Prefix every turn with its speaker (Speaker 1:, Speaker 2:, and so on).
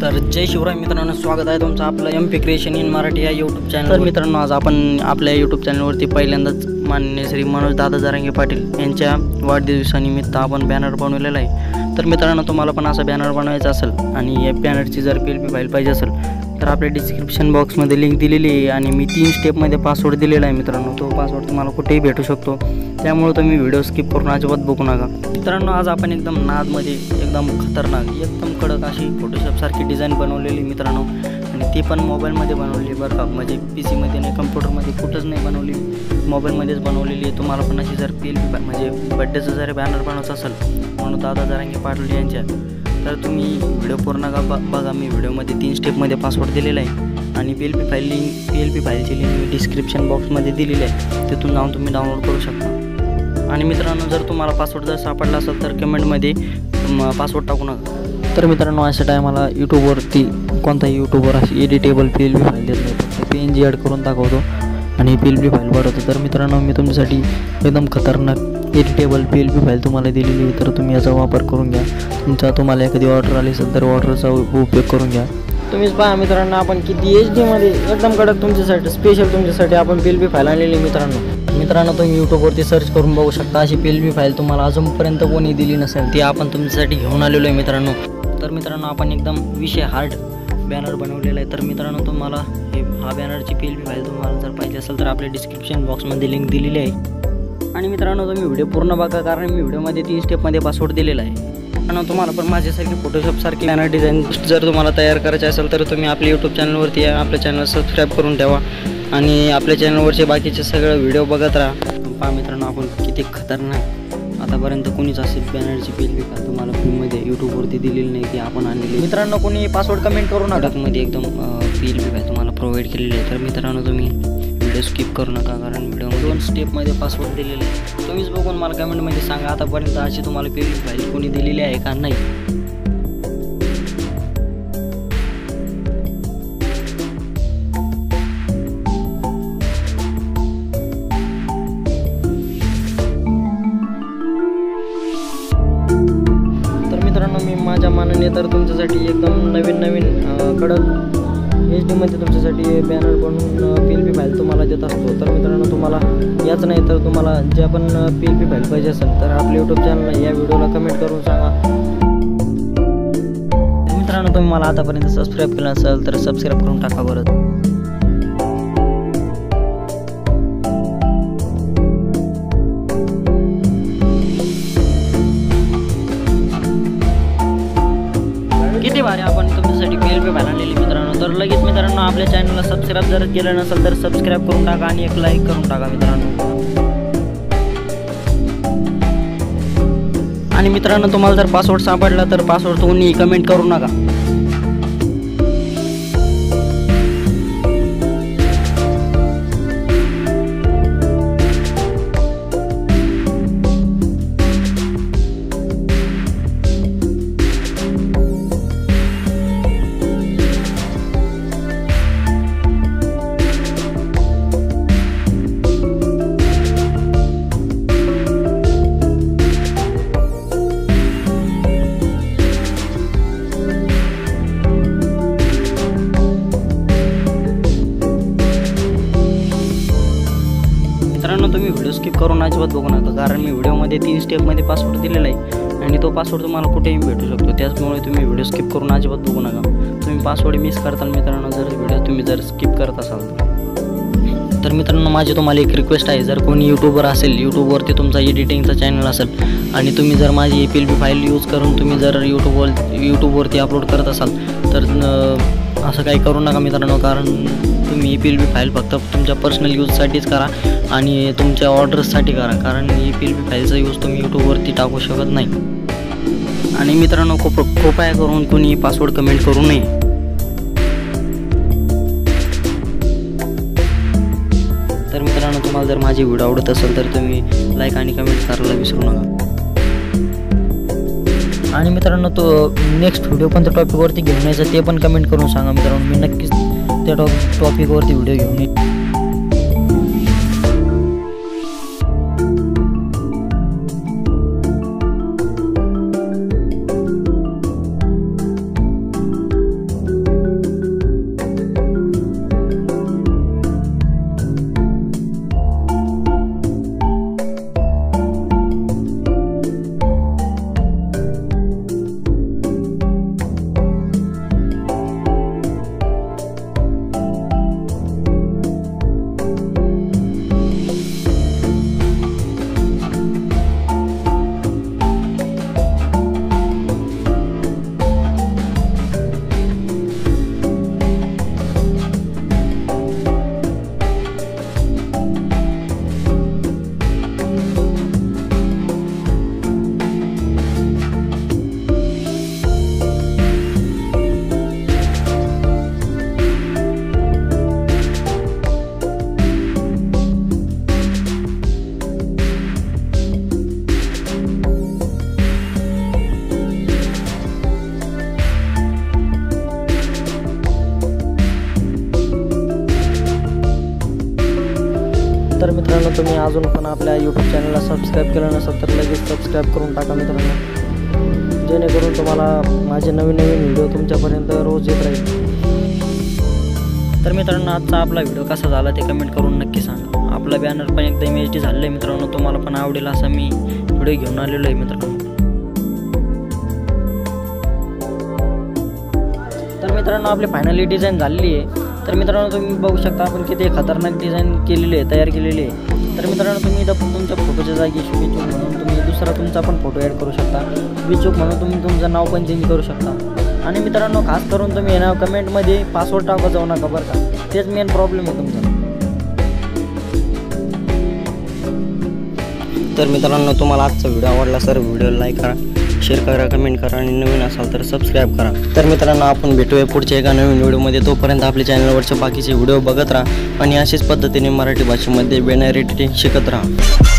Speaker 1: तर जय शिवराय मित्रांनो, स्वागत आहे तुमचं आपलं MP क्रिएशन इन मराठी या यूट्यूब चॅनल। तर मित्रांनो, आज आपण आपल्या यूट्यूब चॅनलवरती पहिल्यांदाच माननीय श्री मनोज दादा जरांगे पाटील यांच्या वाढदिवसानिमित्त आपण बॅनर बनवलेला आहे। तर मित्रांनो, तुम्हाला पण असा बॅनर बनवायचा असेल आणि या बॅनरची जर PLP फाईल पाहिजे असेल तर आपल्या डिस्क्रिप्शन बॉक्समध्ये लिंक दिलेली आहे आणि मी 3 स्टेपमध्ये पासवर्ड दिलेला आहे मित्रांनो। तो पासवर्ड तुम्हाला कुठेही भेटू शकतो, त्यामुळे तुम्ही व्हिडिओ स्किप करून अजिबात बघू नका। मित्रांनो, आज आपण एकदम नादमध्ये एकदम खतरनाक एकदम कडक अशी फोटोशॉपसारखी डिझाईन बनवलेली मित्रांनो, आणि ती पण मोबाईलमध्ये बनवली बरं का, म्हणजे PC मध्ये नाही, कम्प्युटरमध्ये कुठंच नाही बनवली, मोबाईलमध्येच बनवलेली आहे। तुम्हाला पण अशी जर PLP म्हणजे बड्डेचं जर बॅनर बनवायचं असेल म्हणून दादा जरांगे पाटील यांच्या, तर तुम्ही व्हिडिओ पूर्ण बघा। मी व्हिडिओमध्ये 3 स्टेपमध्ये पासवर्ड दिलेला आहे आणि PLP फाईलची लिंक मी डिस्क्रिप्शन बॉक्समध्ये दिलेली आहे, तिथून जाऊन तुम्ही डाउनलोड करू शकता। आणि मित्रांनो, जर तुम्हाला पासवर्ड जर सापडला असेल तर कमेंटमध्ये पासवर्ड टाकू नका। तर मित्रांनो, अशा टायमाला यूट्यूबवरती कोणताही यूट्यूबर अशी एडिटेबल PLP फाईल देत नाही, फक्त PNG ॲड करून दाखवतो आणि PLP फाईल बनवतो। तर मित्रांनो, मी तुमच्यासाठी एकदम खतरनाक एडिटेबल PLP फाईल तुम्हाला दिलेली आहे, तर तुम्ही याचा वापर करून घ्या। तुम्हाला एखादी ऑर्डर आली असेल तर ऑर्डरचा उपयोग करून घ्या। तुम्हीच पहा मित्रांनो, आपण किती HD मध्ये एकदम कडक तुमच्यासाठी स्पेशल तुमच्यासाठी आपण PLP फाईल आणलेली मित्रांनो, तुम्ही यूट्यूबवरती सर्च करून बघू शकता। अशी PLP फाईल तुम्हाला अजूनपर्यंत कोणी दिली नसेल, ती आपण तुमच्यासाठी घेऊन आलेलो आहे मित्रांनो। तर मित्रांनो, आपण एकदम विषय हार्ड बॅनर बनवलेला आहे। तर मित्रांनो, तुम्हाला हा बॅनरची PLP फाईल तुम्हाला जर पाहिजे असेल तर आपल्या डिस्क्रिप्शन बॉक्समध्ये लिंक दिलेली आहे। आणि मित्रांनो, तुम्ही व्हिडिओ पूर्ण बघा, कारण मी व्हिडिओमध्ये 3 स्टेपमध्ये पासवर्ड दिलेला आहे। आणि तुम्हाला पण माझ्यासारखी फोटोशॉपसारखी बॅनर डिझाईन जर तुम्हाला तयार करायचे असेल तर तुम्ही आपल्या यूट्यूब चॅनलवरती या, आपल्या चॅनल सबस्क्राईब करून ठेवा आणि आपल्या चॅनलवरचे बाकीचे सगळे व्हिडिओ बघत राहा। पहा मित्रांनो, आपण किती खतरनाक आतापर्यंत कोणीच असेल बॅनरची PLP फाईल तुम्हाला फ्रीमध्ये यूट्यूबवरती दिलेली नाही, ती आपण आणलेली मित्रांनो। कोणी पासवर्ड कमेंट करून अडकमध्ये एकदम PLP फाईल तुम्हाला प्रोव्हाइड केलेली आहे। तर मित्रांनो, तुम्ही व्हिडिओ स्किप करू नका, कारण व्हिडिओमध्ये 2 स्टेपमध्ये पासवर्ड दिलेले आहे। तुम्हीच बघून मला कमेंटमध्ये सांगा आतापर्यंत अशी तुम्हाला PLP फाईल कोणी दिलेली आहे का नाही। तर मित्रांनो, मी माझ्या मानाने तर तुमच्यासाठी एकदम नवीन कडक HD मध्ये तुमच्यासाठी बॅनर बनवून PLP फाईल तुम्हाला देत असतो। तर मित्रांनो, तुम्हाला याच नाही तर तुम्हाला ज्या पण PLP फाईल पाहिजे असेल तर आपल्या यूट्यूब चॅनलला या व्हिडिओला कमेंट करून सांगा। मित्रांनो, तुम्ही मला आतापर्यंत सबस्क्राईब केलं असेल तर सबस्क्राईब करून टाका बरं। किती भारी आपण तुमच्यासाठी PLP फाईल आणलेली मित्रांनो। तर लगेच मित्रांनो, आपल्या चॅनलला सबस्क्राईब जर केलं नसेल तर सबस्क्राईब करून टाका आणि एक लाईक करून टाका मित्रांनो। आणि मित्रांनो, तुम्हाला जर पासवर्ड सापडला तर पासवर्ड कोणी कमेंट करू नका। मित्रांनो, तुम्ही व्हिडिओ स्किप करून अजिबात बघू नका, कारण मी व्हिडिओमध्ये 3 स्टेपमध्ये पासवर्ड दिलेला आहे आणि तो पासवर्ड तुम्हाला कुठेही भेटू शकतो, त्याचमुळे तुम्ही व्हिडिओ स्किप करून अजिबात बघू नका। तुम्ही पासवर्ड मिस करताल मित्रांनो जर व्हिडिओ तुम्ही जर स्किप करत असाल तर मित्रांनो, माझी तुम्हाला एक रिक्वेस्ट आहे, जर कोणी यूट्यूबर असेल, यूट्यूबवरती तुमचा एडिटिंगचा चॅनल असेल आणि तुम्ही जर माझी PLP फाईल यूज करून तुम्ही जर यूट्यूबवरती अपलोड करत असाल तर असं काही करू नका मित्रांनो, कारण तुम्ही PLP फाईल फक्त तुमच्या पर्सनल यूजसाठीच करा आणि तुमच्या ऑर्डर्ससाठी करा, कारण PLP फाईलचा यूज तुम्ही यूट्यूबवरती टाकू शकत नाही। आणि मित्रांनो, कृपया करून कोणी पासवर्ड कमेंट करू नये। तर मित्रांनो, तुम्हाला जर माझी व्हिडिओ आवडत असेल तर तुम्ही लाईक आणि कमेंट करायला विसरू नका। आणि मित्रांनो, तो नेक्स्ट व्हिडिओ कोणत्या टॉपिकवरती घेऊन यायचं ते पण कमेंट करून सांगा मित्रांनो, मी नक्कीच त्या टॉपिकवरती व्हिडिओ घेऊन येईन। तुम्ही अजून पण आपल्या यूट्यूब चॅनलला सबस्क्राईब केलं नसेल तर लगेच सबस्क्राईब करून टाका मित्रांनो, जेणेकरून तुम्हाला माझे नवीन व्हिडिओ तुमच्यापर्यंत रोज येत राहील. तर मित्रांनो, आजचा आपला व्हिडिओ कसा झाला ते कमेंट करून नक्की सांगा. आपला बॅनर पण एकदम HD झालेलं आहे मित्रांनो, तुम्हाला पण आवडेल असा मी व्हिडिओ घेऊन आलेलो आहे मित्रांनो. तर मित्रांनो, आपली फायनली डिझाईन झालेली आहे. तर मित्रांनो, तुम्ही बघू शकता आपण किती खतरनाक डिझाईन केलेली आहे, तयार केलेली आहे. तर मित्रांनो, तुम्ही इथं तुमच्या फोटोच्या जागी शुभेच्छुक म्हणून तुम्ही दुसरा तुमचा पण फोटो ॲड करू शकता. शुभेच्छुक म्हणून तुम्ही तुमचं नाव पण चेंज करू शकता. आणि मित्रांनो, खास करून तुम्ही ना कमेंटमध्ये पासवर्ड टाकत जाऊ नका बरं का, तेच मेन प्रॉब्लेम आहे तुमचा. तर मित्रांनो, तुम्हाला आजचा व्हिडिओ आवडला तर व्हिडिओ लाईक करा, शेअर करा, कमेंट करा आणि नवीन असाल तर सबस्क्राईब करा. तर मित्रांनो, आपण भेटूया पुढच्या एका नवीन व्हिडिओमध्ये. तोपर्यंत आपल्या चॅनलवरचे बाकीचे व्हिडिओ बघत राहा आणि अशाच पद्धतीने मराठी भाषेमध्ये बॅनर एडिटिंग शिकत राहा.